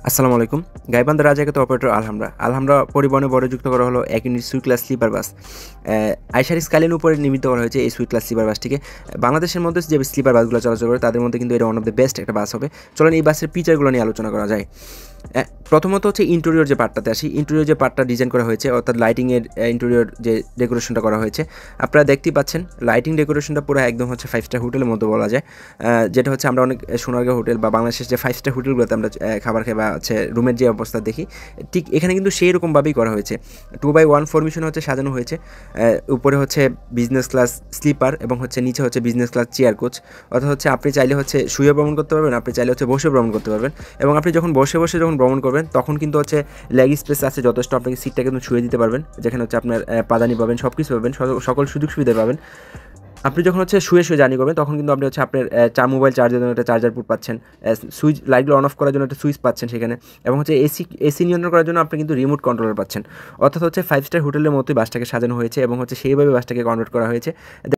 আসসালামু আলাইকুম। গাইবান্ধা রাজাগত অপারেটর আলহামরা পরিবহনে বড় যুক্ত করা হলো এক unit suite class sleeper bus. Eicher Skyline উপরে নির্মিত করা হয়েছে এই সুইট ক্লাস স্লিপার বাসটিকে। বাংলাদেশের মধ্যে যে স্লিপার বাসগুলো চলাচল করে তাদের মধ্যে কিন্তু এটা ওয়ান অফ দ্য বেস্ট একটা বাস হবে। চলেন এই বাসের ফিচারগুলো নিয়ে আলোচনা করা যায়। প্রথমত হচ্ছে ইন্টেরিয়র যে পার্টটাতে আসি, ইন্টেরিয়র যে পার্টটা ডিজাইন করা হয়েছে অর্থাৎ লাইটিংয়ের ইন্টেরিয়র যে ডেকোরেশনটা করা হয়েছে আপনারা দেখতেই পাচ্ছেন। লাইটিং ডেকোরেশনটা পুরো একদম হচ্ছে 5 স্টার হোটেলের মতো বলা যায়। যেটা হচ্ছে আমরা অনেক সোনারগাঁও হোটেল বা বাংলাদেশের যে 5 স্টার হোটেলগুলোতে আমরা খাবার খাই বা হচ্ছে রুমের যে অবস্থা দেখি, ঠিক এখানে কিন্তু সেই রকমভাবেই করা হয়েছে। 2x1 ফরমেশনে হচ্ছে সাজানো হয়েছে। উপরে হচ্ছে বিজনেস ক্লাস স্লিপার এবং হচ্ছে নিচে হচ্ছে বিজনেস ক্লাস চেয়ার কোচ। অর্থাৎ হচ্ছে আপনি চাইলে হচ্ছে শুয়ে ভ্রমণ করতে পারবেন, আপনি চাইলে হচ্ছে বসে ভ্রমণ করতে পারবেন। এবং আপনি যখন বসে যখন ভ্রমণ করবেন তখন কিন্তু হচ্ছে লেগ স্পেস আছে যথেষ্ট, আপনাকে সিটটা কিন্তু ছুঁয়ে দিতে পারবেন, যেখানে হচ্ছে আপনার পাদানি পাবেন, সব কিছু পাবেন, সকল সুযোগ সুবিধা পাবেন। আপনি যখন হচ্ছে শুয়ে জার্নি করবেন তখন কিন্তু আপনি হচ্ছে আপনার মোবাইল চার্জের জন্য একটা চার্জার পোর্ট পাচ্ছেন, সুইচ লাইটগুলো অন অফ করার জন্য একটা সুইচ পাচ্ছেন সেখানে, এবং হচ্ছে এসি নিয়ন্ত্রণ করার জন্য আপনি কিন্তু রিমোট কন্ট্রোলার পাচ্ছেন। অর্থাৎ হচ্ছে 5 স্টার হোটেলের মতোই বাসটাকে সাজানো হয়েছে এবং হচ্ছে সেইভাবে বাসটাকে কনভার্ট করা হয়েছে।